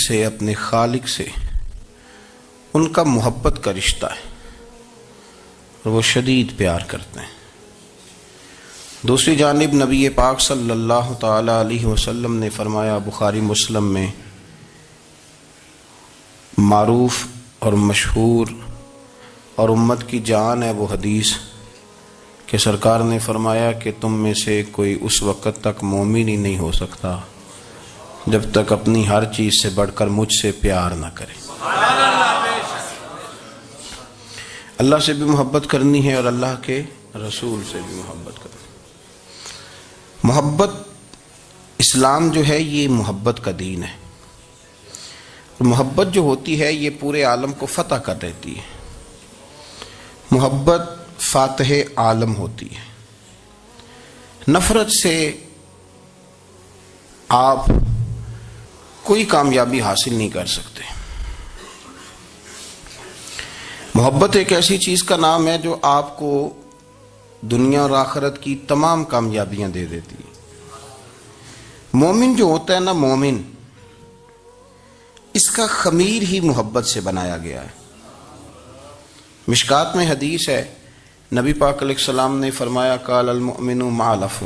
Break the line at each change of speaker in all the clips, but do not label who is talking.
سے، اپنے خالق سے ان کا محبت کا رشتہ ہے اور وہ شدید پیار کرتے ہیں۔ دوسری جانب نبی پاک صلی اللہ تعالی علیہ وسلم نے فرمایا، بخاری مسلم میں معروف اور مشہور اور امت کی جان ہے وہ حدیث کہ سرکار نے فرمایا کہ تم میں سے کوئی اس وقت تک مومن ہی نہیں ہو سکتا جب تک اپنی ہر چیز سے بڑھ کر مجھ سے پیار نہ کرے۔ اللہ سے بھی محبت کرنی ہے اور اللہ کے رسول سے بھی محبت کرنی ہے۔ محبت، اسلام جو ہے یہ محبت کا دین ہے۔ محبت جو ہوتی ہے یہ پورے عالم کو فتح کر دیتی ہے۔ محبت فاتح عالم ہوتی ہے۔ نفرت سے آپ کوئی کامیابی حاصل نہیں کر سکتے۔ محبت ایک ایسی چیز کا نام ہے جو آپ کو دنیا اور آخرت کی تمام کامیابیاں دے دیتی ہے۔ مومن جو ہوتا ہے نا، مومن، اس کا خمیر ہی محبت سے بنایا گیا ہے۔ مشکات میں حدیث ہے، نبی پاک علیہ السلام نے فرمایا، قال المؤمن معلف،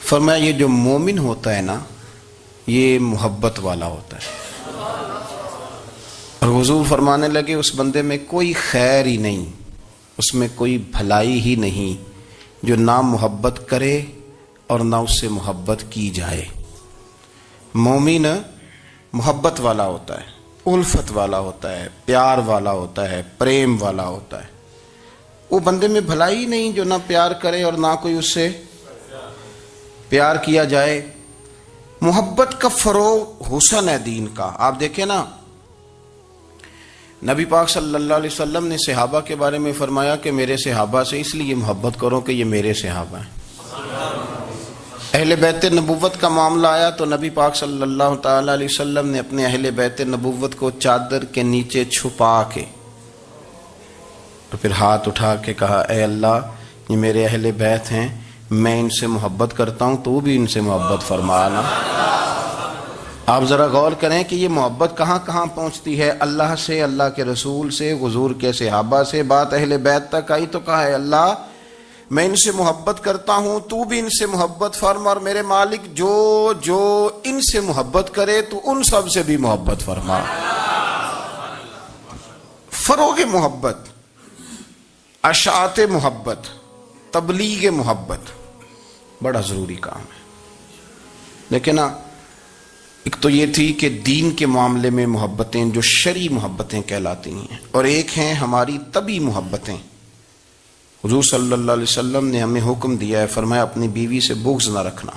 فرمایا یہ جو مومن ہوتا ہے نا یہ محبت والا ہوتا ہے۔ اور حضور فرمانے لگے اس بندے میں کوئی خیر ہی نہیں، اس میں کوئی بھلائی ہی نہیں جو نہ محبت کرے اور نہ اس سے محبت کی جائے۔ مومن محبت والا ہوتا ہے، الفت والا ہوتا ہے، پیار والا ہوتا ہے، پریم والا ہوتا ہے۔ وہ بندے میں بھلائی نہیں جو نہ پیار کرے اور نہ کوئی اس سے پیار کیا جائے۔ محبت کا فروغ حسن ہے دین کا۔ آپ دیکھیں نا، نبی پاک صلی اللہ علیہ وسلم نے صحابہ کے بارے میں فرمایا کہ میرے صحابہ سے اس لیے محبت کرو کہ یہ میرے صحابہ ہیں۔ اہل بیت نبوت کا معاملہ آیا تو نبی پاک صلی اللہ تعالی علیہ وسلم نے اپنے اہل بیت نبوت کو چادر کے نیچے چھپا کے اور پھر ہاتھ اٹھا کے کہا، اے اللہ یہ میرے اہل بیت ہیں، میں ان سے محبت کرتا ہوں، تو بھی ان سے محبت فرمانا۔ آپ ذرا غور کریں کہ یہ محبت کہاں کہاں پہنچتی ہے، اللہ سے، اللہ کے رسول سے، حضور کے صحابہ سے، بات اہل بیت تک آئی تو کہا، ہے اللہ میں ان سے محبت کرتا ہوں، تو بھی ان سے محبت فرما، اور میرے مالک جو ان سے محبت کرے تو ان سب سے بھی محبت فرما۔ فروغ محبت، اشاعت محبت، تبلیغ محبت بڑا ضروری کام ہے۔ لیکن ایک تو یہ تھی کہ دین کے معاملے میں محبتیں جو شرعی محبتیں کہلاتی ہیں، اور ایک ہیں ہماری طبعی محبتیں۔ حضور صلی اللہ علیہ وسلم نے ہمیں حکم دیا ہے، فرمایا اپنی بیوی سے بغض نہ رکھنا۔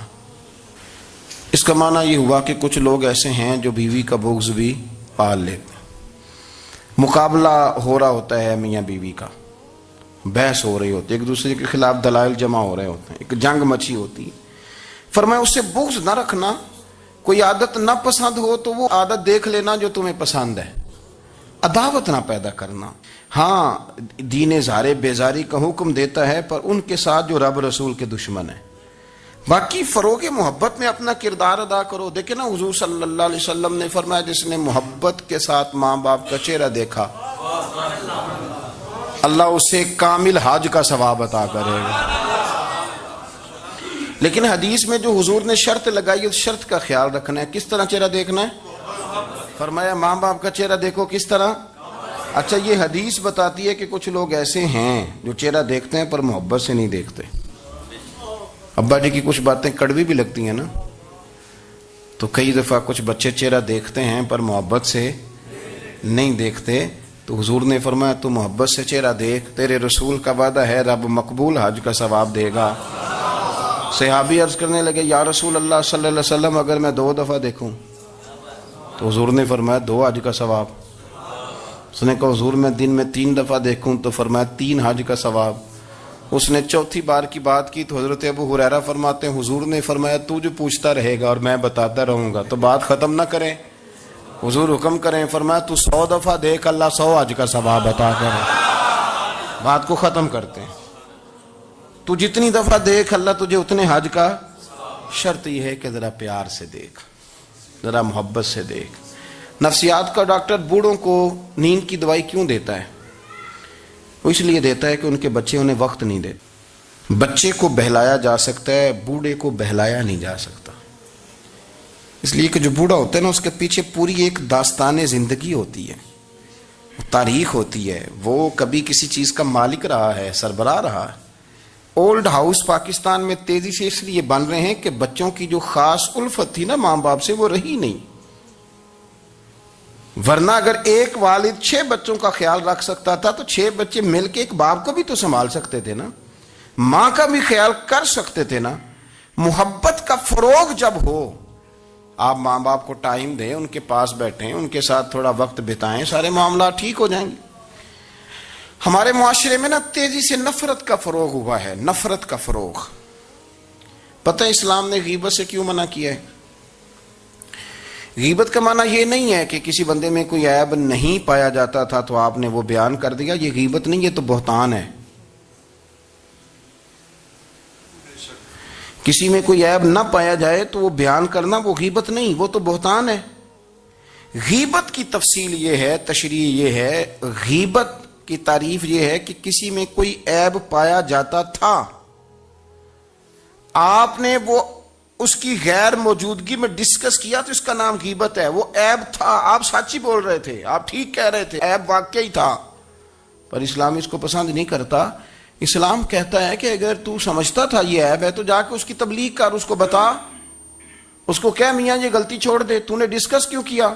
اس کا معنی یہ ہوا کہ کچھ لوگ ایسے ہیں جو بیوی کا بغض بھی پال لیتے ہیں۔ مقابلہ ہو رہا ہوتا ہے میاں بیوی کا، بحث ہو رہی ہوتی ہے، ایک دوسرے کے خلاف دلائل جمع ہو رہے ہوتے ہیں، ایک جنگ مچی ہوتی ہے۔ فرمایا اس سے بغض نہ رکھنا۔ کوئی عادت نہ پسند ہو تو وہ عادت دیکھ لینا جو تمہیں پسند ہے، عداوت نہ پیدا کرنا۔ ہاں دین اظہار بیزاری کا حکم دیتا ہے، پر ان کے ساتھ جو رب رسول کے دشمن ہیں۔ باقی فروغ محبت میں اپنا کردار ادا کرو۔ دیکھیں نا، حضور صلی اللہ علیہ وسلم نے فرمایا جس نے محبت کے ساتھ ماں باپ کا چہرہ دیکھا، اللہ اسے کامل حج کا ثواب عطا کرے گا۔ لیکن حدیث میں جو حضور نے شرط لگائی، اس شرط کا خیال رکھنا ہے۔ کس طرح چہرہ دیکھنا ہے؟ فرمایا ماں باپ کا چہرہ دیکھو کس طرح۔ اچھا، یہ حدیث بتاتی ہے کہ کچھ لوگ ایسے ہیں جو چہرہ دیکھتے ہیں پر محبت سے نہیں دیکھتے۔ ابا جی کی کچھ باتیں کڑوی بھی لگتی ہیں نا، تو کئی دفعہ کچھ بچے چہرہ دیکھتے ہیں پر محبت سے نہیں دیکھتے، تو حضور نے فرمایا تو محبت سے چہرہ دیکھ، تیرے رسول کا وعدہ ہے رب مقبول حج کا ثواب دے گا۔ صحابی عرض کرنے لگے، یا رسول اللہ صلی اللہ علیہ وسلم اگر میں 2 دفعہ دیکھوں؟ تو حضور نے فرمایا 2 حج کا ثواب۔ اس نے کہا حضور میں دن میں 3 دفعہ دیکھوں؟ تو فرمایا 3 حج کا ثواب۔ اس نے چوتھی بار کی بات کی تو حضرت ابو ہریرہ فرماتے ہیں حضور نے فرمایا تو جو پوچھتا رہے گا اور میں بتاتا رہوں گا تو بات ختم نہ کریں۔ حضور حکم کریں، فرمایا تو 100 دفعہ دیکھ، اللہ 100 حج کا ثواب عطا کرے۔ بات کو ختم کرتے ہیں۔ تو جتنی دفعہ دیکھ اللہ تجھے اتنے حج کا، شرط یہ ہے کہ ذرا پیار سے دیکھ۔ ذرا محبت سے دیکھ. نفسیات کا ڈاکٹر بوڑھوں کو نیند کی دوائی کیوں دیتا ہے؟ وہ اس لیے دیتا ہے کہ ان کے بچے انہیں وقت نہیں دیتے. بچے کو بہلایا جا سکتا ہے، بوڑھے کو بہلایا نہیں جا سکتا. اس لیے کہ جو بوڑھا ہوتا ہے نا، اس کے پیچھے پوری ایک داستان زندگی ہوتی ہے، تاریخ ہوتی ہے. وہ کبھی کسی چیز کا مالک رہا ہے، سربراہ رہا ہے. اولڈ ہاؤس پاکستان میں تیزی سے اس لیے بن رہے ہیں کہ بچوں کی جو خاص الفت تھی نا ماں باپ سے، وہ رہی نہیں. ورنہ اگر ایک والد 6 بچوں کا خیال رکھ سکتا تھا تو 6 بچے مل کے ایک باپ کو بھی تو سنبھال سکتے تھے نا، ماں کا بھی خیال کر سکتے تھے نا. محبت کا فروغ جب ہو، آپ ماں باپ کو ٹائم دیں، ان کے پاس بیٹھیں، ان کے ساتھ تھوڑا وقت بتائیں، سارے معاملات ٹھیک ہو جائیں گے. ہمارے معاشرے میں نا تیزی سے نفرت کا فروغ ہوا ہے، نفرت کا فروغ. پتہ ہے اسلام نے غیبت سے کیوں منع کیا ہے؟ غیبت کا معنی یہ نہیں ہے کہ کسی بندے میں کوئی عیب نہیں پایا جاتا تھا تو آپ نے وہ بیان کر دیا. یہ غیبت نہیں، یہ تو بہتان ہے. کسی میں کوئی عیب نہ پایا جائے تو وہ بیان کرنا وہ غیبت نہیں، وہ تو بہتان ہے. غیبت کی تفصیل یہ ہے، تشریح یہ ہے، غیبت کی تعریف یہ ہے کہ کسی میں کوئی عیب پایا جاتا تھا، آپ نے وہ اس کی غیر موجودگی میں ڈسکس کیا تو اس کا نام غیبت ہے. وہ عیب تھا، آپ سچ ہی بول رہے تھے، آپ ٹھیک کہہ رہے تھے، عیب واقعی تھا، پر اسلام اس کو پسند نہیں کرتا. اسلام کہتا ہے کہ اگر تو سمجھتا تھا یہ عیب ہے تو جا کے اس کی تبلیغ کر، اس کو بتا، اس کو کہہ میاں یہ غلطی چھوڑ دے، تو نے ڈسکس کیوں کیا؟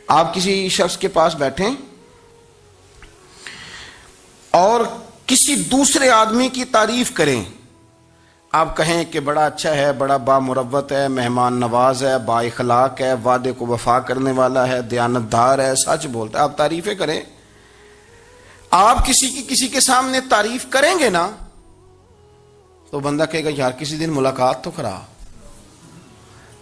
آپ کسی شخص کے پاس بیٹھیں اور کسی دوسرے آدمی کی تعریف کریں، آپ کہیں کہ بڑا اچھا ہے، بڑا بامروت ہے، مہمان نواز ہے، با اخلاق ہے، وعدے کو وفا کرنے والا ہے، دیانتدار ہے، سچ بولتا ہے، آپ تعریفیں کریں. آپ کسی کے سامنے تعریف کریں گے نا تو بندہ کہے گا یار کسی دن ملاقات تو کرا.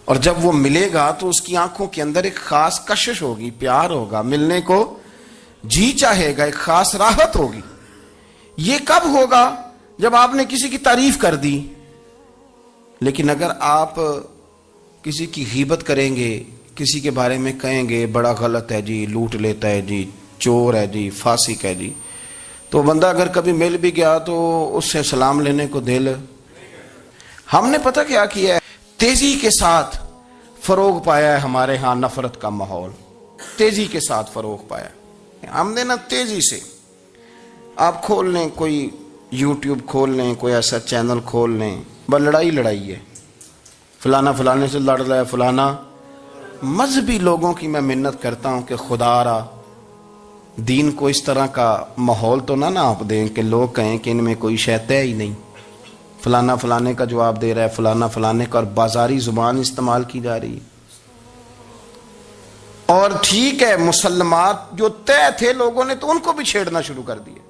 اور جب وہ ملے گا تو اس کی آنکھوں کے اندر ایک خاص کشش ہوگی، پیار ہوگا، ملنے کو جی چاہے گا، ایک خاص راحت ہوگی. یہ کب ہوگا؟ جب آپ نے کسی کی تعریف کر دی. لیکن اگر آپ کسی کی غیبت کریں گے، کسی کے بارے میں کہیں گے بڑا غلط ہے جی، لوٹ لیتا ہے جی، چور ہے جی، فاسق ہے جی، تو بندہ اگر کبھی مل بھی گیا تو اس سے سلام لینے کو دل. ہم نے پتہ کیا کیا ہے؟ تیزی کے ساتھ فروغ پایا ہے ہمارے ہاں نفرت کا ماحول، تیزی کے ساتھ فروغ پایا. ہم نے نا تیزی سے، آپ کھول لیں کوئی یوٹیوب کھول لیں، کوئی ایسا چینل کھول لیں، بس لڑائی ہے، فلانا فلانے سے لڑ رہا ہے، فلانا. مذہبی لوگوں کی میں منت کرتا ہوں کہ خدا را دین کو اس طرح کا ماحول تو نہ آپ دیں کہ لوگ کہیں کہ ان میں کوئی شے ہے ہی نہیں، فلانا فلانے کا جواب دے رہا ہے، فلانا فلانے کا، اور بازاری زبان استعمال کی جا رہی ہے. اور ٹھیک ہے مسلمات جو طے تھے لوگوں نے تو ان کو بھی چھیڑنا شروع کر دیا،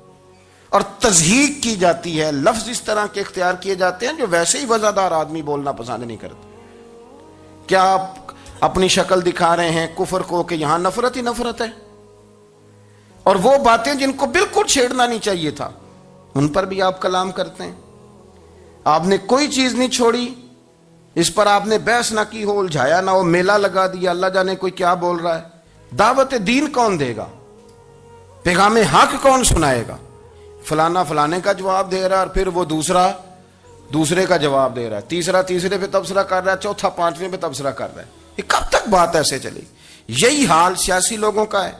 اور تضحیق کی جاتی ہے، لفظ اس طرح کے اختیار کیے جاتے ہیں جو ویسے ہی وزادار آدمی بولنا پسند نہیں کرتے. کیا آپ اپنی شکل دکھا رہے ہیں کفر کو کہ یہاں نفرت ہی نفرت ہے، اور وہ باتیں جن کو بالکل چھیڑنا نہیں چاہیے تھا ان پر بھی آپ کلام کرتے ہیں. آپ نے کوئی چیز نہیں چھوڑی، اس پر آپ نے بحث نہ کی ہو، الجھایا نہ ہو، میلہ لگا دیا، اللہ جانے کوئی کیا بول رہا ہے. دعوت دین کون دے گا؟ پیغام حق کون سنائے گا؟ فلانا فلانے کا جواب دے رہا ہے، اور پھر وہ دوسرے کا جواب دے رہا ہے، تیسرا تیسرے پہ تبصرہ کر رہا ہے، چوتھا پانچویں پہ تبصرہ کر رہا ہے. یہ کب تک بات ایسے چلے؟ یہی حال سیاسی لوگوں کا ہے.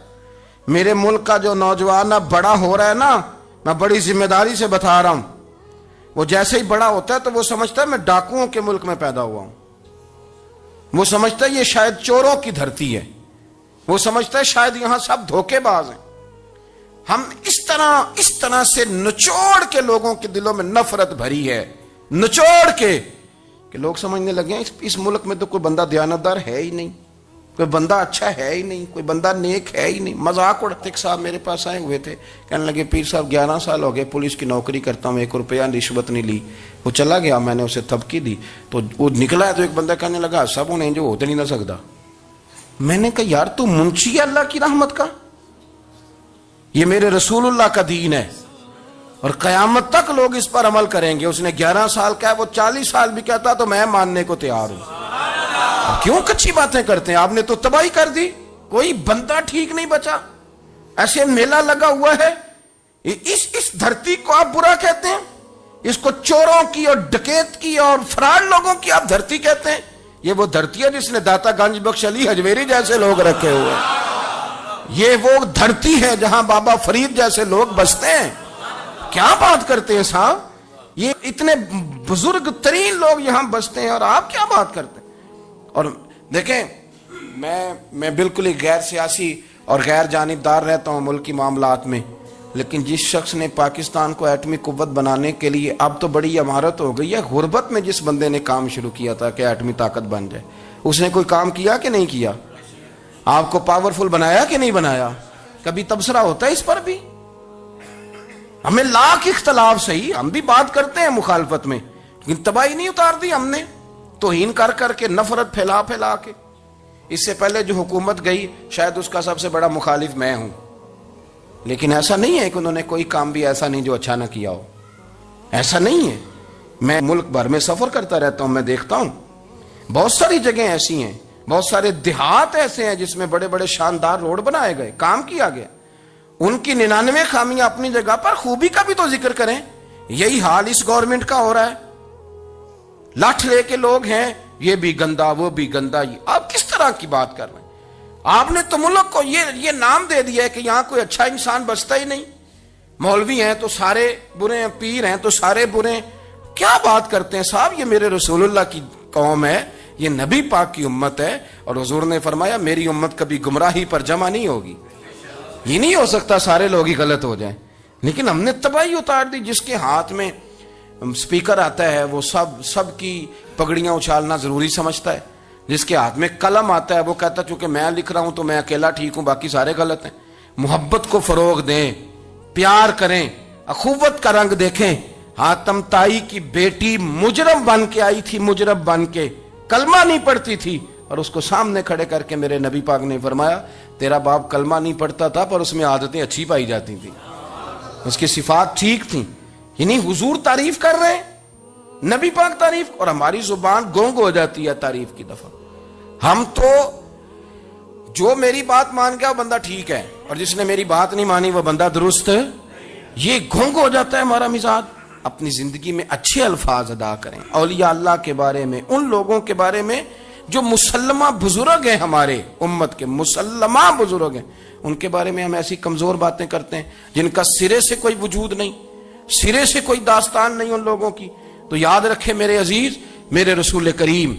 میرے ملک کا جو نوجوان اب بڑا ہو رہا ہے نا، میں بڑی ذمہ داری سے بتا رہا ہوں، وہ جیسے ہی بڑا ہوتا ہے تو وہ سمجھتا ہے میں ڈاکوؤں کے ملک میں پیدا ہوا ہوں، وہ سمجھتا ہے یہ شاید چوروں کی دھرتی ہے، وہ سمجھتا ہے شاید یہاں سب دھوکے باز ہیں. ہم اس طرح سے نچوڑ کے لوگوں کے دلوں میں نفرت بھری ہے، نچوڑ کے کہ لوگ سمجھنے لگے ہیں اس ملک میں تو کوئی بندہ دیانتدار ہے ہی نہیں، کوئی بندہ اچھا ہے ہی نہیں، کوئی بندہ نیک ہے ہی نہیں. مذاق اڑاتے. ایک صاحب میرے پاس آئے ہوئے تھے، کہنے لگے پیر صاحب 11 سال ہو گئے پولیس کی نوکری کرتا ہوں، 1 روپیہ رشوت نہیں لی. وہ چلا گیا، میں نے اسے تھپکی دی تو وہ نکلا ہے، تو ایک بندہ کہنے لگا سب انہیں جو ہوتے نہیں نہ سکتا. میں نے کہا یار تو منشی ہے اللہ کی رحمت کا، یہ میرے رسول اللہ کا دین ہے اور قیامت تک لوگ اس پر عمل کریں گے. اس نے 11 سال کہا، وہ 40 سال بھی کہتا تو میں ماننے کو تیار ہوں. آپ کیوں کچھی باتیں کرتے ہیں؟ آپ نے تو تباہی کر دی، کوئی بندہ ٹھیک نہیں بچا، ایسے میلہ لگا ہوا ہے، اس دھرتی کو آپ برا کہتے ہیں، اس کو چوروں کی اور ڈکیت کی اور فرار لوگوں کی آپ دھرتی کہتے ہیں؟ یہ وہ دھرتی ہے جس نے داتا گنج بخش علی حجویری جیسے لوگ رکھے ہوئے ہیں، یہ وہ دھرتی ہے جہاں بابا فرید جیسے لوگ بستے ہیں۔ کیا بات کرتے ہیں صاحب؟ یہ اتنے بزرگ ترین لوگ یہاں بستے ہیں اور آپ کیا بات کرتے ہیں؟ اور دیکھیں، میں بالکل ہی غیر سیاسی اور غیر جانبدار رہتا ہوں ملکی معاملات میں، لیکن جس شخص نے پاکستان کو ایٹمی قوت بنانے کے لیے، اب تو بڑی عمارت ہو گئی ہے، غربت میں جس بندے نے کام شروع کیا تھا کہ ایٹمی طاقت بن جائے، اس نے کوئی کام کیا کہ نہیں کیا؟ آپ کو پاورفل بنایا کہ نہیں بنایا؟ کبھی تبصرہ ہوتا ہے اس پر بھی؟ ہمیں لاکھ اختلاف صحیح، ہم بھی بات کرتے ہیں مخالفت میں، لیکن تباہی نہیں اتار دی ہم نے، توہین کر کر کے، نفرت پھیلا پھیلا کے۔ اس سے پہلے جو حکومت گئی شاید اس کا سب سے بڑا مخالف میں ہوں، لیکن ایسا نہیں ہے کہ انہوں نے کوئی کام بھی ایسا نہیں جو اچھا نہ کیا ہو، ایسا نہیں ہے۔ میں ملک بھر میں سفر کرتا رہتا ہوں، میں دیکھتا ہوں بہت ساری جگہیں ایسی ہیں، بہت سارے دیہات ایسے ہیں جس میں بڑے بڑے شاندار روڈ بنائے گئے، کام کیا گیا، ان کی 99 خامیاں اپنی جگہ پر، خوبی کا بھی تو ذکر کریں۔ یہی حال اس گورنمنٹ کا ہو رہا ہے، لاٹھ لے کے لوگ ہیں، یہ بھی گندا وہ بھی گندا۔ آپ کس طرح کی بات کر رہے ہیں؟ آپ نے تو ملک کو یہ نام دے دیا ہے کہ یہاں کوئی اچھا انسان بستا ہی نہیں، مولوی ہیں تو سارے برے ہیں، پیر ہیں تو سارے برے ہیں۔ کیا بات کرتے ہیں صاحب؟ یہ میرے رسول اللہ کی قوم ہے، یہ نبی پاک کی امت ہے، اور حضور نے فرمایا میری امت کبھی گمراہی پر جمع نہیں ہوگی۔ یہ نہیں ہو سکتا سارے لوگ ہی غلط ہو جائیں، لیکن ہم نے تباہی اتار دی۔ جس کے ہاتھ میں سپیکر آتا ہے وہ سب کی پگڑیاں اچھالنا ضروری سمجھتا ہے، جس کے ہاتھ میں قلم آتا ہے وہ کہتا چونکہ میں لکھ رہا ہوں تو میں اکیلا ٹھیک ہوں، باقی سارے غلط ہیں۔ محبت کو فروغ دیں، پیار کریں، اخوت کا رنگ دیکھیں۔ حاتم طائی کی بیٹی مجرم بن کے آئی تھی، مجرم بن کے، کلمہ نہیں پڑھتی تھی، اور اس کو سامنے کھڑے کر کے میرے نبی پاک نے فرمایا تیرا باپ کلمہ نہیں پڑھتا تھا پر اس میں عادتیں اچھی پائی جاتی تھیں، اس کی صفات ٹھیک تھیں۔ یعنی حضور تعریف کر رہے ہیں، نبی پاک تعریف، اور ہماری زبان گونگ ہو جاتی ہے تعریف کی دفعہ۔ ہم تو جو میری بات مان گیا وہ بندہ ٹھیک ہے، اور جس نے میری بات نہیں مانی وہ بندہ درست ہے، یہ گونگ ہو جاتا ہے ہمارا مزاج۔ اپنی زندگی میں اچھے الفاظ ادا کریں، اولیاء اللہ کے بارے میں، ان لوگوں کے بارے میں جو مسلمہ بزرگ ہیں، ہمارے امت کے مسلمہ بزرگ ہیں، ان کے بارے میں ہم ایسی کمزور باتیں کرتے ہیں جن کا سرے سے کوئی وجود نہیں، سرے سے کوئی داستان نہیں ان لوگوں کی۔ تو یاد رکھیں میرے عزیز، میرے رسول کریم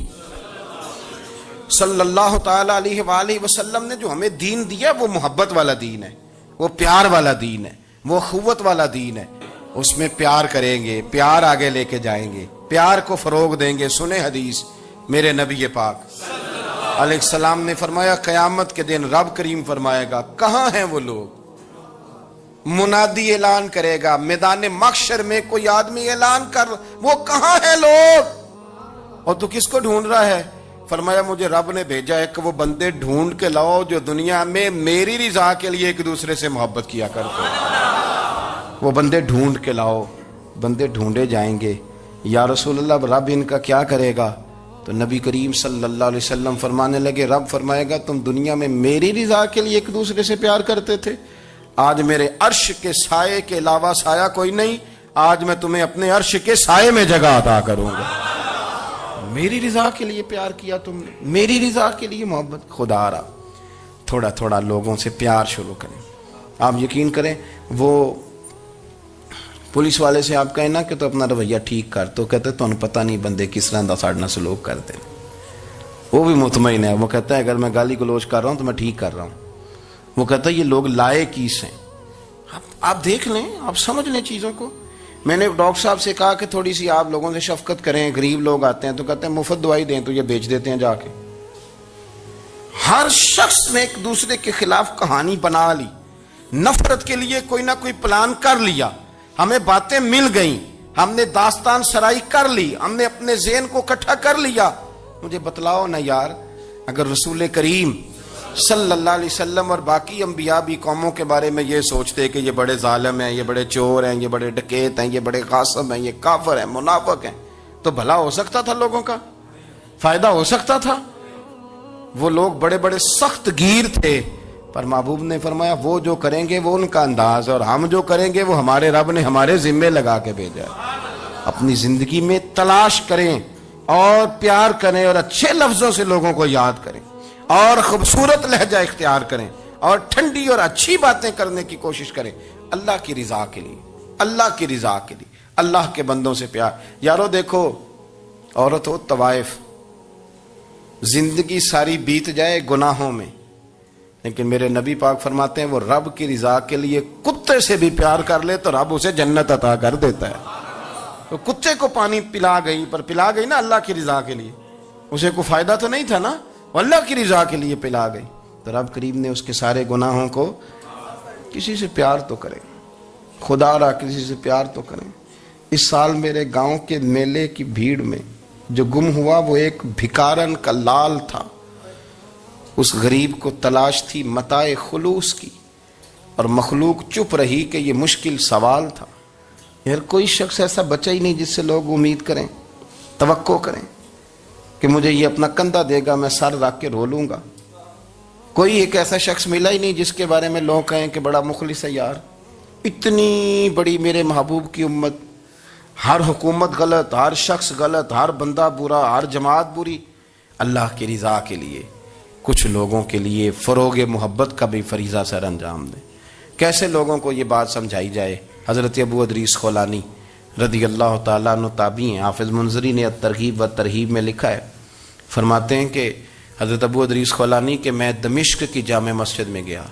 صلی اللہ تعالی علیہ وآلہ وسلم نے جو ہمیں دین دیا وہ محبت والا دین ہے، وہ پیار والا دین ہے، وہ اخوت والا دین ہے۔ اس میں پیار کریں گے، پیار آگے لے کے جائیں گے، پیار کو فروغ دیں گے۔ سنیں حدیث میرے نبی پاک علیہ السلام نے فرمایا قیامت کے دن رب کریم فرمائے گا کہاں ہیں وہ لوگ؟ منادی اعلان کرے گا میدان محشر میں، کوئی آدمی اعلان کر وہ کہاں ہیں لوگ؟ اور تو کس کو ڈھونڈ رہا ہے؟ فرمایا مجھے رب نے بھیجا ہے کہ وہ بندے ڈھونڈ کے لاؤ جو دنیا میں میری رضا کے لیے ایک دوسرے سے محبت کیا کرتے ہیں۔ وہ بندے ڈھونڈ کے لاؤ، بندے ڈھونڈے جائیں گے۔ یا رسول اللہ رب ان کا کیا کرے گا؟ تو نبی کریم صلی اللہ علیہ وسلم فرمانے لگے رب فرمائے گا تم دنیا میں میری رضا کے لیے ایک دوسرے سے پیار کرتے تھے، آج میرے عرش کے سائے کے علاوہ سایہ کوئی نہیں، آج میں تمہیں اپنے عرش کے سائے میں جگہ عطا کروں گا۔ میری رضا کے لیے پیار کیا تم نے، میری رضا کے لیے محبت۔ خدا را تھوڑا تھوڑا لوگوں سے پیار شروع کریں۔ آپ یقین کریں وہ پولیس والے سے آپ کہیں نا کہ تو اپنا رویہ ٹھیک کر، تو کہتے تو انہیں پتہ نہیں بندے کس طرح دا ساڑھنا سلوک کرتے ہیں۔ وہ بھی مطمئن ہے، وہ کہتا ہے اگر میں گالی گلوچ کر رہا ہوں تو میں ٹھیک کر رہا ہوں۔ وہ کہتا ہے یہ لوگ لائے کیس ہیں۔ آپ دیکھ لیں، آپ سمجھ لیں چیزوں کو۔ میں نے ڈاکٹر صاحب سے کہا کہ تھوڑی سی آپ لوگوں سے شفقت کریں، غریب لوگ آتے ہیں تو کہتے ہیں مفت دوائی دیں تو یہ بیچ دیتے ہیں جا کے۔ ہر شخص نے ایک دوسرے کے خلاف کہانی بنا لی، نفرت کے لیے کوئی نہ کوئی پلان کر لیا، ہمیں باتیں مل گئیں، ہم نے داستان سرائی کر لی، ہم نے اپنے ذہن کو اکٹھا کر لیا۔ مجھے بتلاؤ نا یار، اگر رسول کریم صلی اللہ علیہ وسلم اور باقی انبیاء بھی قوموں کے بارے میں یہ سوچتے کہ یہ بڑے ظالم ہیں، یہ بڑے چور ہیں، یہ بڑے ڈکیت ہیں، یہ بڑے غاصب ہیں، یہ کافر ہیں، منافق ہیں، تو بھلا ہو سکتا تھا، لوگوں کا فائدہ ہو سکتا تھا۔ وہ لوگ بڑے بڑے سخت گیر تھے، پر محبوب نے فرمایا وہ جو کریں گے وہ ان کا انداز ہے، اور ہم جو کریں گے وہ ہمارے رب نے ہمارے ذمے لگا کے بھیجا ہے۔ اپنی زندگی میں تلاش کریں اور پیار کریں اور اچھے لفظوں سے لوگوں کو یاد کریں اور خوبصورت لہجہ اختیار کریں اور ٹھنڈی اور اچھی باتیں کرنے کی کوشش کریں، اللہ کی رضا کے لیے، اللہ کی رضا کے لیے، اللہ کے بندوں سے پیار۔ یارو دیکھو، عورت ہو طوائف، زندگی ساری بیت جائے گناہوں میں، لیکن میرے نبی پاک فرماتے ہیں وہ رب کی رضا کے لیے کتے سے بھی پیار کر لے تو رب اسے جنت عطا کر دیتا ہے۔ تو کتے کو پانی پلا گئی نا اللہ کی رضا کے لیے، اسے کوئی فائدہ تو نہیں تھا نا، وہ اللہ کی رضا کے لیے پلا گئی، تو رب کریم نے اس کے سارے گناہوں کو، کسی سے پیار تو کریں، خدا را کسی سے پیار تو کریں۔ اس سال میرے گاؤں کے میلے کی بھیڑ میں جو گم ہوا وہ ایک بھکارن کا لال تھا، اس غریب کو تلاش تھی متاع خلوص کی، اور مخلوق چپ رہی کہ یہ مشکل سوال تھا۔ یار کوئی شخص ایسا بچا ہی نہیں جس سے لوگ امید کریں، توقع کریں کہ مجھے یہ اپنا کندھا دے گا میں سر رکھ کے رو لوں گا۔ کوئی ایک ایسا شخص ملا ہی نہیں جس کے بارے میں لوگ کہیں کہ بڑا مخلص ہے یار۔ اتنی بڑی میرے محبوب کی امت، ہر حکومت غلط، ہر شخص غلط، ہر بندہ برا، ہر جماعت بری، اللہ کی رضا کے لیے کچھ لوگوں کے لیے فروغ محبت کا بھی فریضہ سر انجام دیں۔ کیسے لوگوں کو یہ بات سمجھائی جائے؟ حضرت ابو ادریس خولانی رضی اللہ تعالیٰ عنہ تابعی ہیں، حافظ منذری نے الترغیب و ترہیب میں لکھا ہے، فرماتے ہیں کہ حضرت ابو ادریس خولانی کہ میں دمشق کی جامع مسجد میں گیا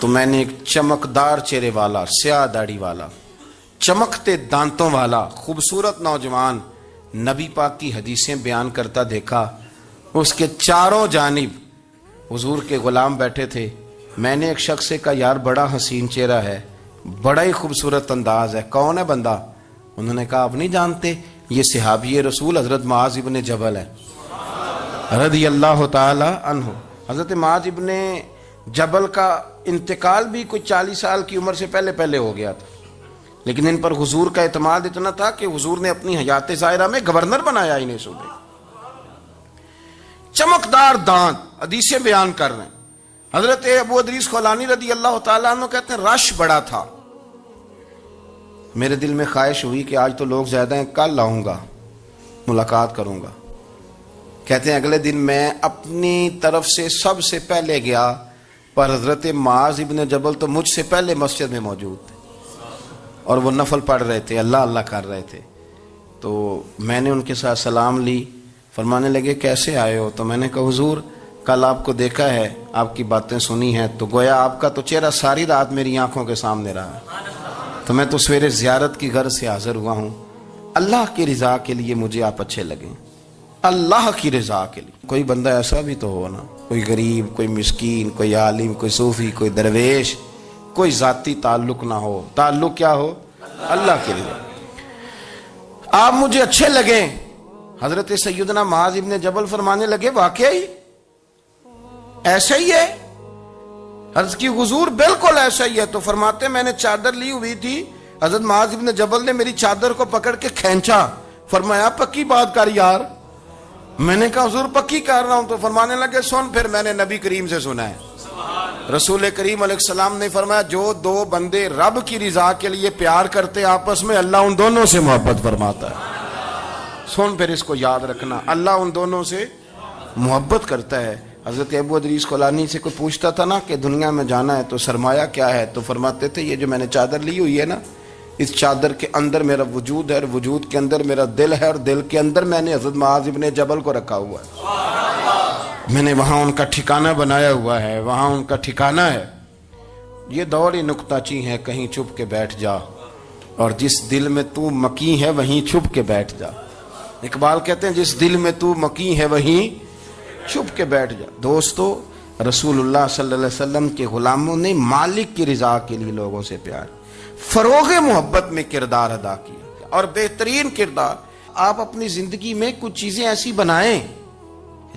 تو میں نے ایک چمکدار چہرے والا، سیاہ داڑھی والا، چمکتے دانتوں والا خوبصورت نوجوان نبی پاک کی حدیثیں بیان کرتا دیکھا۔ اس کے چاروں جانب حضور کے غلام بیٹھے تھے۔ میں نے ایک شخص سے کہا یار بڑا حسین چہرہ ہے، بڑا ہی خوبصورت انداز ہے، کون ہے بندہ؟ انہوں نے کہا آپ نہیں جانتے، یہ صحابی رسول حضرت معاذ ابن جبل ہے رضی اللہ تعالی عنہ۔ حضرت معاذ ابن جبل کا انتقال بھی کوئی 40 سال کی عمر سے پہلے ہو گیا تھا، لیکن ان پر حضور کا اعتماد اتنا تھا کہ حضور نے اپنی حیات ظاہرہ میں گورنر بنایا انہیں صوبے۔ چمکدار دانت، حدیثیں بیان کر رہے ہیں۔ حضرت ابو ادریس خولانی رضی اللہ تعالیٰ عنہ کہتے ہیں رش بڑا تھا، میرے دل میں خواہش ہوئی کہ آج تو لوگ زیادہ ہیں، کل آؤں گا ملاقات کروں گا۔ کہتے ہیں اگلے دن میں اپنی طرف سے سب سے پہلے گیا، پر حضرت معاذ ابن جبل تو مجھ سے پہلے مسجد میں موجود تھے اور وہ نفل پڑھ رہے تھے، اللہ اللہ کر رہے تھے۔ تو میں نے ان کے ساتھ سلام لی، فرمانے لگے کیسے آئے ہو؟ تو میں نے کہا حضور کل آپ کو دیکھا ہے، آپ کی باتیں سنی ہیں، تو گویا آپ کا تو چہرہ ساری رات میری آنکھوں کے سامنے رہا، تو میں تو سویرے زیارت کی غرض سے حاضر ہوا ہوں۔ اللہ کی رضا کے لیے مجھے آپ اچھے لگیں، اللہ کی رضا کے لیے۔ کوئی بندہ ایسا بھی تو ہو نا، کوئی غریب، کوئی مسکین، کوئی عالم، کوئی صوفی، کوئی درویش، کوئی ذاتی تعلق نہ ہو، تعلق کیا ہو؟ اللہ کی رضا۔ آپ مجھے اچھے لگیں۔ حضرت سیدنا معاذ ابن جبل فرمانے لگے واقعی ایسا ہی ہے؟ عرض کی حضور بالکل ایسا ہی ہے۔ تو فرماتے میں نے چادر لی ہوئی تھی، حضرت معاذ ابن جبل نے میری چادر کو پکڑ کے کھینچا، فرمایا پکی بات کر یار۔ میں نے کہا حضور پکی کر رہا ہوں۔ تو فرمانے لگے سن، پھر میں نے نبی کریم سے سنا ہے، رسول کریم علیہ السلام نے فرمایا جو دو بندے رب کی رضا کے لیے پیار کرتے آپس میں، اللہ ان دونوں سے محبت فرماتا ہے۔ سن پھر اس کو یاد رکھنا، اللہ ان دونوں سے محبت کرتا ہے۔ حضرت ابو ادریس خولانی سے کوئی پوچھتا تھا نا کہ دنیا میں جانا ہے تو سرمایہ کیا ہے، تو فرماتے تھے یہ جو میں نے چادر لی ہوئی ہے نا، اس چادر کے اندر میرا وجود ہے، اور وجود کے اندر میرا دل ہے، اور دل کے اندر میں نے حضرت معاذ ابن جبل کو رکھا ہوا ہے، میں نے وہاں ان کا ٹھکانہ بنایا ہوا ہے، وہاں ان کا ٹھکانہ ہے۔ یہ دوڑی نکتہ چی ہے، کہیں چھپ کے بیٹھ جا، اور جس دل میں تو مکی ہے وہیں چھپ کے بیٹھ جا۔ اقبال کہتے ہیں جس دل میں تو مکی ہے وہیں چھپ کے بیٹھ جا۔ دوستو، رسول اللہ صلی اللہ علیہ وسلم کے غلاموں نے مالک کی رضا کے لیے لوگوں سے پیار، فروغ محبت میں کردار ادا کیا، اور بہترین کردار۔ آپ اپنی زندگی میں کچھ چیزیں ایسی بنائیں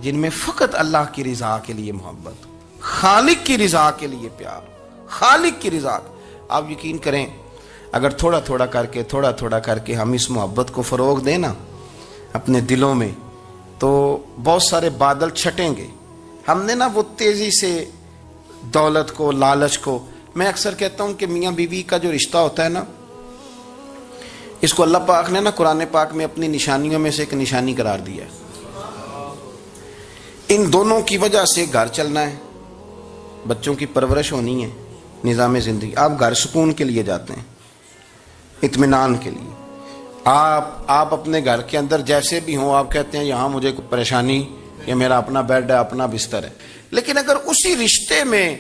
جن میں فقط اللہ کی رضا کے لیے محبت، خالق کی رضا کے لیے پیار، خالق کی رضا۔ آپ یقین کریں اگر تھوڑا تھوڑا کر کے ہم اس محبت کو فروغ دیں نا اپنے دلوں میں، تو بہت سارے بادل چھٹیں گے، ہم نے نا وہ تیزی سے دولت کو، لالچ کو، میں اکثر کہتا ہوں کہ میاں بیوی کا جو رشتہ ہوتا ہے نا، اس کو اللہ پاک نے نا قرآن پاک میں اپنی نشانیوں میں سے ایک نشانی قرار دیا ہے۔ ان دونوں کی وجہ سے گھر چلنا ہے، بچوں کی پرورش ہونی ہے، نظام زندگی۔ آپ گھر سکون کے لیے جاتے ہیں، اطمینان کے لیے۔ آپ اپنے گھر کے اندر جیسے بھی ہوں، آپ کہتے ہیں یہاں مجھے کوئی پریشانی، یہ میرا اپنا بیڈ ہے، اپنا بستر ہے۔ لیکن اگر اسی رشتے میں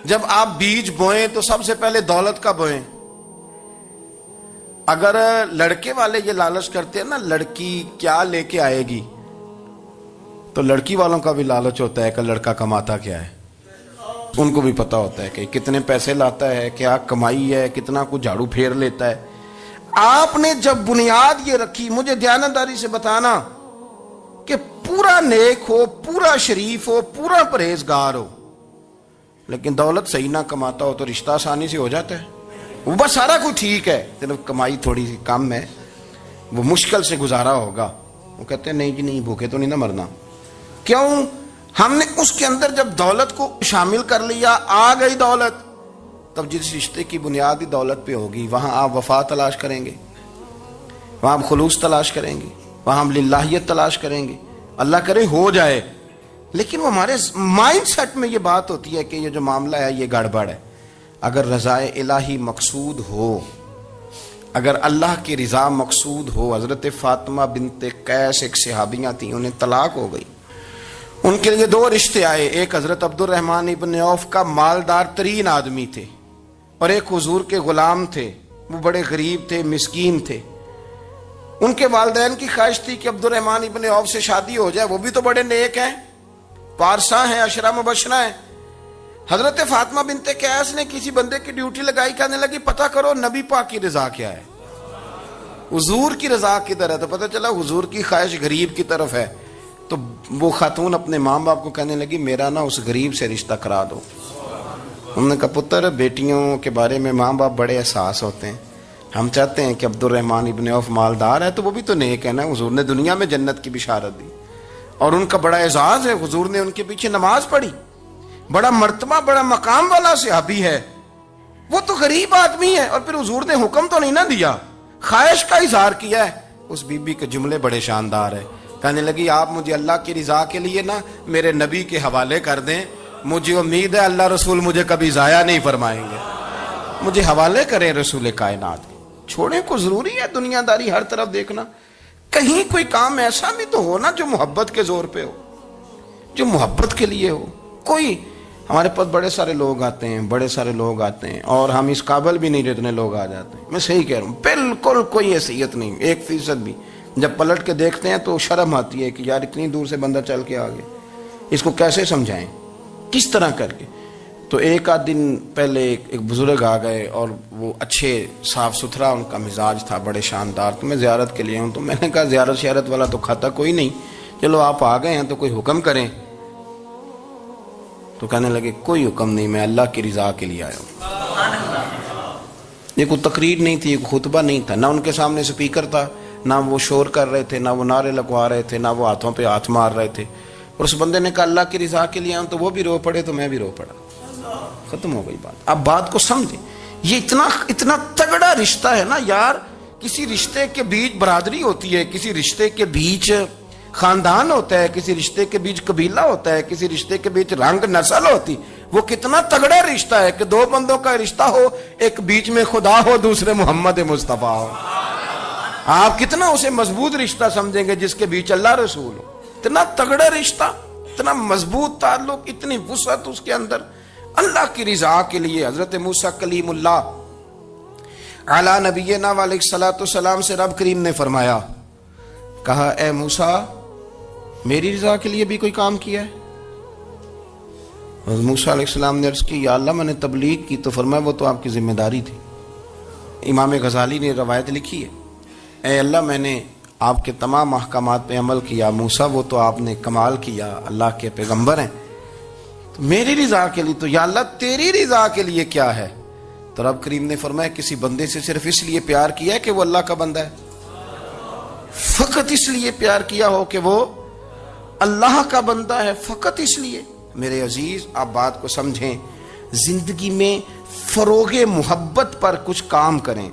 جب آپ بیج بوئیں تو سب سے پہلے دولت کا بوئیں۔ اگر لڑکے والے یہ لالچ کرتے ہیں نا لڑکی کیا لے کے آئے گی، تو لڑکی والوں کا بھی لالچ ہوتا ہے کہ لڑکا کماتا کیا ہے۔ ان کو بھی پتا ہوتا ہے کہ کتنے پیسے لاتا ہے، کیا کمائی ہے، کتنا کچھ جھاڑو پھیر لیتا ہے۔ آپ نے جب بنیاد یہ رکھی، مجھے دیانتداری سے بتانا کہ پورا نیک ہو، پورا شریف ہو، پورا پرہیزگار ہو، لیکن دولت صحیح نہ کماتا ہو تو رشتہ آسانی سے ہو جاتا ہے۔ وہ بس سارا کچھ ٹھیک ہے، صرف کمائی تھوڑی سی کم ہے، وہ مشکل سے گزارا ہوگا۔ وہ کہتے ہیں نہیں جی نہیں، بھوکے تو نہیں نہ مرنا۔ کیوں؟ ہم نے اس کے اندر جب دولت کو شامل کر لیا، آ گئی دولت، تب جس رشتے کی بنیاد ہی دولت پہ ہوگی، وہاں آپ وفا تلاش کریں گے، وہاں آپ خلوص تلاش کریں گے، وہاں ہم للہیت تلاش کریں گے۔ اللہ کرے ہو جائے، لیکن وہ ہمارے مائنڈ سیٹ میں یہ بات ہوتی ہے کہ یہ جو معاملہ ہے یہ گڑبڑ ہے۔ اگر رضا الہی مقصود ہو، اگر اللہ کی رضا مقصود ہو، حضرت فاطمہ بنت قیس ایک صحابیہ تھیں، انہیں طلاق ہو گئی، ان کے لیے دو رشتے آئے، ایک حضرت عبد الرحمن ابن عوف کا مالدار ترین آدمی تھے، اور ایک حضور کے غلام تھے، وہ بڑے غریب تھے، مسکین تھے۔ ان کے والدین کی خواہش تھی کہ عبد الرحمن ابن عوف سے شادی ہو جائے، وہ بھی تو بڑے نیک ہیں، پارسا ہیں، عشرہ مبشرہ ہیں۔ حضرت فاطمہ بنت قیس نے کسی بندے کی ڈیوٹی لگائی، کہنے لگی پتہ کرو نبی پاک کی رضا کیا ہے، حضور کی رضا کدھر ہے؟ تو پتہ چلا حضور کی خواہش غریب کی طرف ہے۔ تو وہ خاتون اپنے ماں باپ کو کہنے لگی میرا نا اس غریب سے رشتہ کرا دو۔ انہوں نے کہا پتر، بیٹیوں کے بارے میں ماں باپ بڑے احساس ہوتے ہیں، ہم چاہتے ہیں کہ عبد الرحمن ابن عوف مالدار ہے تو وہ بھی تو نیک ہے نا، حضور نے دنیا میں جنت کی بشارت دی، اور ان کا بڑا اعزاز ہے، حضور نے ان کے پیچھے نماز پڑھی، بڑا مرتبہ بڑا مقام والا صحابی ہے، وہ تو غریب آدمی ہے، اور پھر حضور نے حکم تو نہیں نہ دیا، خواہش کا اظہار کیا ہے۔ اس بی بی کے جملے بڑے شاندار ہیں، کہنے لگی آپ مجھے اللہ کی رضا کے لیے نا میرے نبی کے حوالے کر دیں، مجھے امید ہے اللہ رسول مجھے کبھی ضائع نہیں فرمائیں گے، مجھے حوالے کریں رسول کائنات۔ چھوڑیں کو ضروری ہے دنیا داری ہر طرف دیکھنا، کہیں کوئی کام ایسا بھی تو ہو نا جو محبت کے زور پہ ہو، جو محبت کے لیے ہو۔ کوئی ہمارے پاس بڑے سارے لوگ آتے ہیں، بڑے سارے لوگ آتے ہیں، اور ہم اس قابل بھی نہیں جتنے لوگ آ جاتے ہیں، میں صحیح کہہ رہا ہوں، بالکل کوئی حیثیت نہیں، 1% بھی۔ جب پلٹ کے دیکھتے ہیں تو شرم آتی ہے کہ یار اتنی دور سے بندہ چل کے آ گیا، اس کو کیسے سمجھائیں، کس طرح کر کے۔ تو ایک آدھ دن پہلے ایک بزرگ آ گئے، اور وہ اچھے صاف ستھرا ان کا مزاج تھا، بڑے شاندار، تو میں زیارت کے لیے ہوں، تو میں نے کہا زیارت شیارت والا تو کھاتا کوئی نہیں، چلو آپ آ گئے ہیں تو کوئی حکم کریں۔ تو کہنے لگے کوئی حکم نہیں، میں اللہ کی رضا کے لیے آیا ہوں۔ یہ کوئی تقریر نہیں تھی، کوئی خطبہ نہیں تھا، نہ ان کے سامنے سپیکر تھا، نہ وہ شور کر رہے تھے، نہ وہ نعرے لگوا رہے تھے، نہ وہ ہاتھوں پہ ہاتھ مار رہے تھے۔ اور اس بندے نے کہا اللہ کی رضا کے لیے آیا ہوں، تو وہ بھی رو پڑے تو میں بھی رو پڑا، ختم ہو گئی بات۔ اب بات کو سمجھیں، یہ اتنا تگڑا رشتہ ہے نا یار۔ کسی رشتے کے بیچ برادری ہوتی ہے، کسی رشتے کے بیچ خاندان ہوتا ہے، کسی رشتے کے بیچ قبیلہ ہوتا ہے، کسی رشتے کے بیچ رنگ نسل ہوتی، وہ کتنا تگڑا رشتہ ہے کہ دو بندوں کا رشتہ ہو، ایک بیچ میں خدا ہو، دوسرے محمد مصطفیٰ ہو، آپ کتنا اسے مضبوط رشتہ سمجھیں گے جس کے بیچ اللہ رسول ہو۔ اتنا تگڑا رشتہ، اتنا مضبوط تعلق، اتنی وسعت اس کے اندر، اللہ کی رضا کے لیے۔ حضرت موسیٰ کلیم اللہ علی نبینا علیہ الصلوۃ والسلام سے رب کریم نے فرمایا، کہا اے موسیٰ میری رضا کے لیے بھی کوئی کام کیا ہے؟ حضرت موسیٰ علیہ السلام نے عرض کی یا اللہ میں نے تبلیغ کی، تو فرمایا وہ تو آپ کی ذمہ داری تھی۔ امام غزالی نے روایت لکھی ہے، اے اللہ میں نے آپ کے تمام احکامات پہ عمل کیا، موسیٰ وہ تو آپ نے کمال کیا، اللہ کے پیغمبر ہیں، تو میری رضا کے لیے تو یا اللہ تیری رضا کے لیے کیا ہے؟ تو رب کریم نے فرمایا کسی بندے سے صرف اس لیے پیار کیا ہے کہ وہ اللہ کا بندہ ہے، فقط اس لیے پیار کیا ہو کہ وہ اللہ کا بندہ ہے فقط اس لیے. میرے عزیز آپ بات کو سمجھیں, زندگی میں فروغ محبت پر کچھ کام کریں,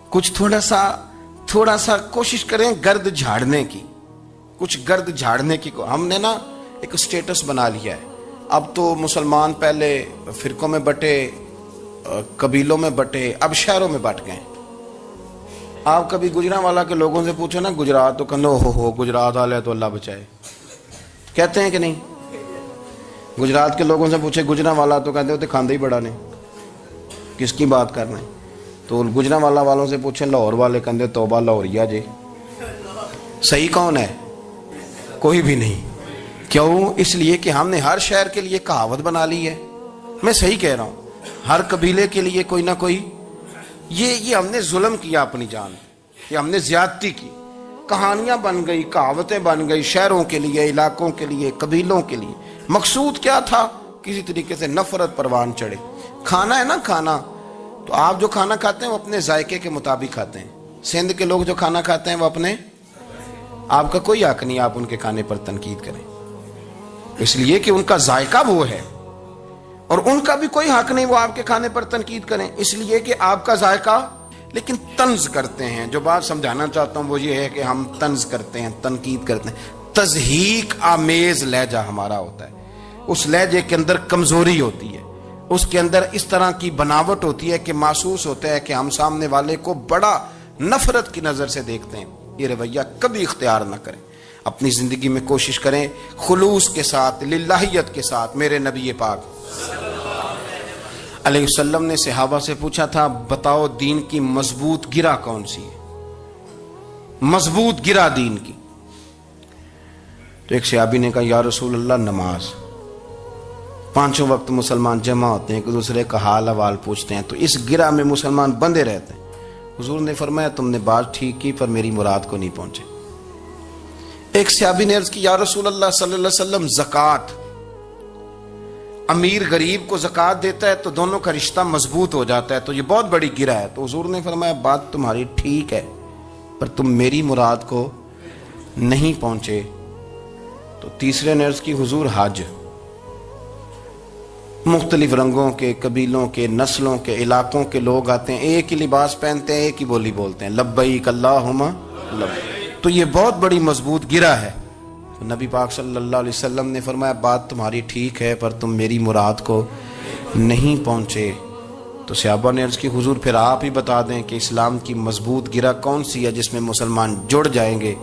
کچھ تھوڑا سا کوشش کریں گرد جھاڑنے کی, کچھ گرد جھاڑنے کی. ہم نے نا ایک سٹیٹس بنا لیا ہے. اب تو مسلمان پہلے فرقوں میں بٹے, قبیلوں میں بٹے, اب شہروں میں بٹ گئے. آپ کبھی گجرانوالا کے لوگوں سے پوچھو نا گجرات تو کہنے ہو گجرات والے تو اللہ بچائے, کہتے ہیں کہ نہیں؟ گجرات کے لوگوں سے پوچھے گجرانوالا تو کہتے ہوتے کھاندے ہی بڑا نے, کس کی بات کر رہے ہیں. تو گجرانوالا والوں سے پوچھیں لاہور والے کہتے توبہ لاہوریا جی. صحیح کون ہے؟ کوئی بھی نہیں. کیوں؟ اس لیے کہ ہم نے ہر شہر کے لیے کہاوت بنا لی ہے. میں صحیح کہہ رہا ہوں, ہر قبیلے کے لیے کوئی نہ کوئی. یہ ہم نے ظلم کیا اپنی جان, یہ ہم نے زیادتی کی. کہانیاں بن گئی, کہاوتیں بن گئی شہروں کے لیے, علاقوں کے لیے, قبیلوں کے لیے. مقصود کیا تھا؟ کسی طریقے سے نفرت پروان چڑھے. کھانا ہے نا, کھانا تو آپ جو کھانا کھاتے ہیں وہ اپنے ذائقے کے مطابق کھاتے ہیں. سندھ کے لوگ جو کھانا کھاتے ہیں وہ اپنے, آپ کا کوئی حق نہیں آپ ان کے کھانے پر تنقید کریں, اس لیے کہ ان کا ذائقہ وہ ہے, اور ان کا بھی کوئی حق نہیں وہ آپ کے کھانے پر تنقید کریں اس لیے کہ آپ کا ذائقہ. لیکن طنز کرتے ہیں. جو بات سمجھانا چاہتا ہوں وہ یہ ہے کہ ہم طنز کرتے ہیں, تنقید کرتے ہیں. تضحیک آمیز لہجہ ہمارا ہوتا ہے. اس لہجے کے اندر کمزوری ہوتی ہے, اس کے اندر اس طرح کی بناوٹ ہوتی ہے کہ محسوس ہوتا ہے کہ ہم سامنے والے کو بڑا نفرت کی نظر سے دیکھتے ہیں. یہ رویہ کبھی اختیار نہ کریں. اپنی زندگی میں کوشش کریں خلوص کے ساتھ, للہیت کے ساتھ. میرے نبی پاک علیہ وسلم نے صحابہ سے پوچھا تھا بتاؤ دین کی مضبوط گرہ کون سی ہے, مضبوط گرہ دین کی. تو ایک صحابی نے کہا یا رسول اللہ نماز. 5 وقت مسلمان جمع ہوتے ہیں, ایک دوسرے کا حال احوال پوچھتے ہیں, تو اس گرہ میں مسلمان بندے رہتے ہیں. حضور نے فرمایا تم نے بات ٹھیک کی پر میری مراد کو نہیں پہنچے. ایک صحابی نے عرض کی یا رسول اللہ صلی اللہ علیہ وسلم زکوٰۃ, امیر غریب کو زکوٰۃ دیتا ہے تو دونوں کا رشتہ مضبوط ہو جاتا ہے, تو یہ بہت بڑی گرہ ہے. تو حضور نے فرمایا بات تمہاری ٹھیک ہے پر تم میری مراد کو نہیں پہنچے. تو تیسرے نے عرض کی حضور حج, مختلف رنگوں کے, قبیلوں کے, نسلوں کے, علاقوں کے لوگ آتے ہیں, ایک ہی لباس پہنتے ہیں, ایک ہی بولی بولتے ہیں, لبیک اللہم لبیک. تو یہ بہت بڑی مضبوط گرہ ہے. تو نبی پاک صلی اللہ علیہ وسلم نے فرمایا بات تمہاری ٹھیک ہے پر تم میری مراد کو نہیں پہنچے. تو صحابہ نے عرض کی حضور پھر آپ ہی بتا دیں کہ اسلام کی مضبوط گرہ کون سی ہے جس میں مسلمان جڑ جائیں گے.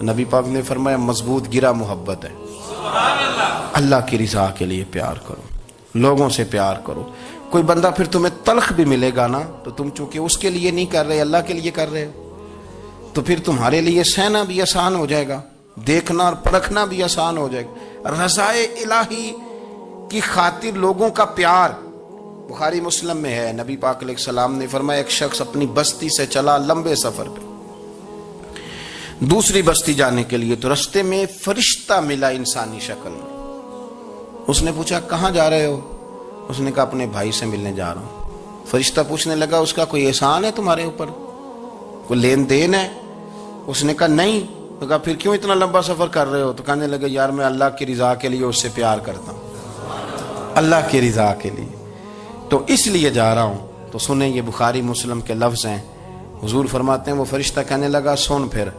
نبی پاک نے فرمایا مضبوط گرہ محبت ہے. اللہ کی رضا کے لیے پیار کرو, لوگوں سے پیار کرو. کوئی بندہ پھر تمہیں تلخ بھی ملے گا نا, تو تم چونکہ اس کے لیے نہیں کر رہے اللہ کے لیے کر رہے ہو, تو پھر تمہارے لیے سہنا بھی آسان ہو جائے گا, دیکھنا اور پرکھنا بھی آسان ہو جائے گا. رضائے الہی کی خاطر لوگوں کا پیار. بخاری مسلم میں ہے نبی پاک علیہ السلام نے فرمایا ایک شخص اپنی بستی سے چلا لمبے سفر پہ دوسری بستی جانے کے لیے, تو رستے میں فرشتہ ملا انسانی شکل میں. اس نے پوچھا کہاں جا رہے ہو؟ اس نے کہا اپنے بھائی سے ملنے جا رہا ہوں. فرشتہ پوچھنے لگا اس کا کوئی احسان ہے تمہارے اوپر, کوئی لین دین ہے؟ اس نے کہا نہیں. تو کہا پھر کیوں اتنا لمبا سفر کر رہے ہو؟ تو کہنے لگا یار میں اللہ کی رضا کے لیے اس سے پیار کرتا ہوں, اللہ کی رضا کے لیے, تو اس لیے جا رہا ہوں. تو سنیں یہ بخاری مسلم کے لفظ ہیں. حضور فرماتے ہیں وہ فرشتہ کہنے لگا سن پھر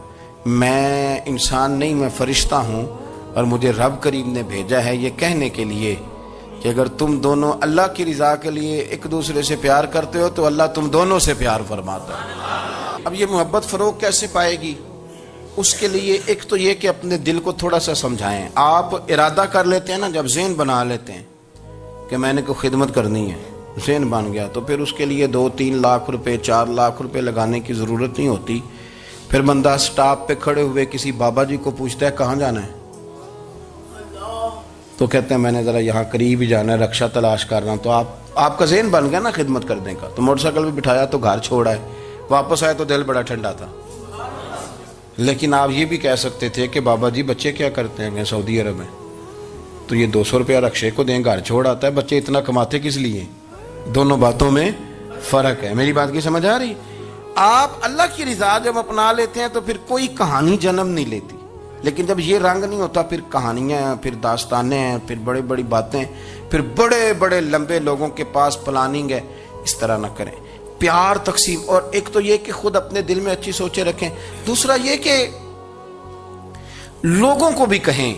میں انسان نہیں میں فرشتہ ہوں, اور مجھے رب کریم نے بھیجا ہے یہ کہنے کے لیے کہ اگر تم دونوں اللہ کی رضا کے لیے ایک دوسرے سے پیار کرتے ہو تو اللہ تم دونوں سے پیار فرماتا ہے. اب یہ محبت فروغ کیسے پائے گی؟ اس کے لیے ایک تو یہ کہ اپنے دل کو تھوڑا سا سمجھائیں. آپ ارادہ کر لیتے ہیں نا, جب ذہن بنا لیتے ہیں کہ میں نے کوئی خدمت کرنی ہے, ذہن بن گیا, تو پھر اس کے لیے 2-3 لاکھ روپے 4 لاکھ روپے لگانے کی ضرورت نہیں ہوتی. پھر بندہ سٹاپ پہ کھڑے ہوئے کسی بابا جی کو پوچھتا ہے کہاں جانا ہے, تو کہتے ہیں میں نے ذرا یہاں قریب ہی جانا ہے, رکشہ تلاش کر رہا ہوں. تو آپ کا ذہن بن گیا نا خدمت کرنے کا. تو موٹر سائیکل بھی بٹھایا تو گھر چھوڑا ہے, واپس آئے تو دل بڑا ٹھنڈا تھا. لیکن آپ یہ بھی کہہ سکتے تھے کہ بابا جی بچے کیا کرتے ہیں سعودی عرب میں, تو یہ 200 روپیہ رکشے کو دیں, گھر چھوڑ آتا ہے, بچے اتنا کماتے کس لیے؟ دونوں باتوں میں فرق ہے. میری بات کی سمجھ آ رہی؟ آپ اللہ کی رضا جب اپنا لیتے ہیں تو پھر کوئی کہانی جنم نہیں لیتی. لیکن جب یہ رنگ نہیں ہوتا پھر کہانیاں ہیں، پھر داستانیں ہیں، پھر بڑی بڑی باتیں، پھر بڑے بڑے لمبے لوگوں کے پاس پلاننگ ہے. اس طرح نہ کریں. پیار تقسیم. اور ایک تو یہ کہ خود اپنے دل میں اچھی سوچیں رکھیں، دوسرا یہ کہ لوگوں کو بھی کہیں.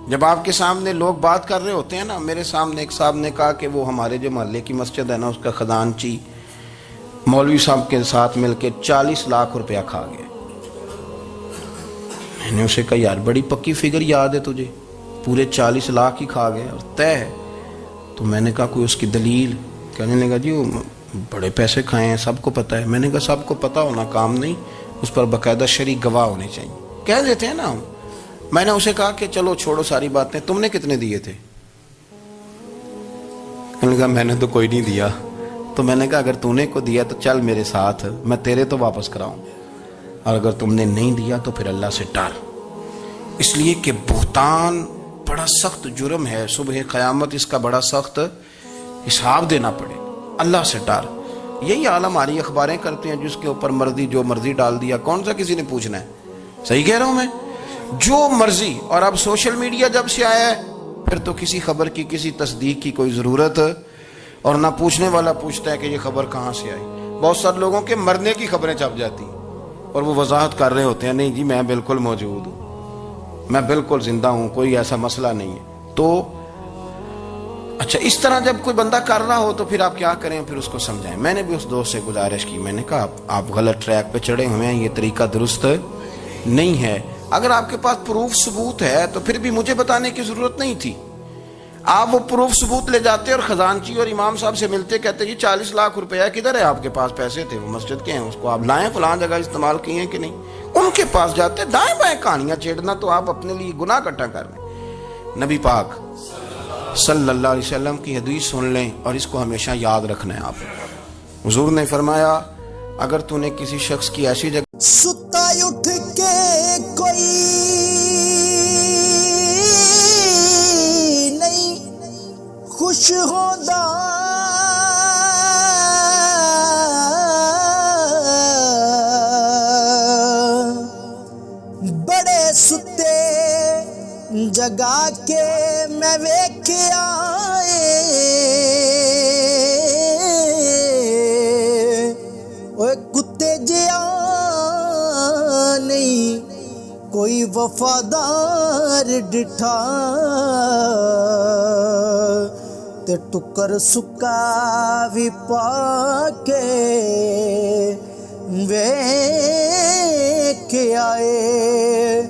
جب آپ کے سامنے لوگ بات کر رہے ہوتے ہیں نا، میرے سامنے ایک صاحب نے کہا کہ وہ ہمارے جو محلے کی مسجد ہے نا، اس کا خزانچی مولوی صاحب کے ساتھ مل کے 40 لاکھ روپیہ کھا گیا. میں نے اسے کہا یار بڑی پکی فگر یاد ہے تجھے، پورے 40 لاکھ ہی کھا گئے اور طے ہے. تو میں نے کہا کوئی اس کی دلیل؟ کہنے لگا جی وہ بڑے پیسے کھائے ہیں، سب کو پتہ ہے. میں نے کہا سب کو پتہ ہونا کام نہیں، اس پر باقاعدہ شرعی گواہ ہونے چاہیے. کہہ دیتے ہیں نا ہم. میں نے اسے کہا کہ چلو چھوڑو ساری باتیں، تم نے کتنے دیے تھے؟ کہنے لگا میں نے تو کوئی نہیں دیا. تو میں نے کہا اگر تو نے کو دیا تو چل میرے ساتھ، میں تیرے تو واپس کراؤں، اور اگر تم نے نہیں دیا تو پھر اللہ سے ڈر. اس لیے کہ بہتان بڑا سخت جرم ہے، صبح قیامت اس کا بڑا سخت حساب دینا پڑے. اللہ سے ڈر. یہی حال ہماری اخباریں کرتے ہیں، جس کے اوپر مرضی جو مرضی ڈال دیا، کون سا کسی نے پوچھنا ہے؟ صحیح کہہ رہا ہوں میں؟ جو مرضی. اور اب سوشل میڈیا جب سے آیا ہے پھر تو کسی خبر کی کسی تصدیق کی کوئی ضرورت، اور نہ پوچھنے والا پوچھتا ہے کہ یہ خبر کہاں سے آئی. بہت سارے لوگوں کے مرنے کی خبریں چھپ جاتی ہیں اور وہ وضاحت کر رہے ہوتے ہیں نہیں جی میں بالکل موجود ہوں، میں بالکل زندہ ہوں، کوئی ایسا مسئلہ نہیں ہے. تو اچھا اس طرح جب کوئی بندہ کر رہا ہو تو پھر آپ کیا کریں؟ پھر اس کو سمجھائیں. میں نے بھی اس دوست سے گزارش کی، میں نے کہا آپ غلط ٹریک پہ چڑھے ہوئے ہیں، یہ طریقہ درست نہیں ہے. اگر آپ کے پاس پروف ثبوت ہے تو پھر بھی مجھے بتانے کی ضرورت نہیں تھی. آپ وہ پروف ثبوت لے جاتے اور خزانچی اور امام صاحب سے ملتے، کہتے جی 40 لاکھ روپیہ کدھر ہے؟ آپ کے پاس پیسے تھے، وہ مسجد کے ہیں، اس کو آپ لائیں، فلاں جگہ استعمال کیے ہیں کہ نہیں. ان کے پاس جاتے، دائیں بائیں کہانیاں چھیڑنا تو آپ اپنے لیے گناہ اکٹھا کر لیں. نبی پاک صلی اللہ علیہ وسلم کی حدیث سن لیں اور اس کو ہمیشہ یاد رکھنا ہے. آپ حضور نے فرمایا اگر تو نے کسی شخص کی ایسی جگہ
ستا اٹھ کے کوئی نہیں خوش ہوتا، بڑے ستے جگا کے میں ویکھیا اوے کتے جیا نہیں کوئی وفادار ڈٹھا، تے ٹکر سکا بھی پا کے ویکھ آئے.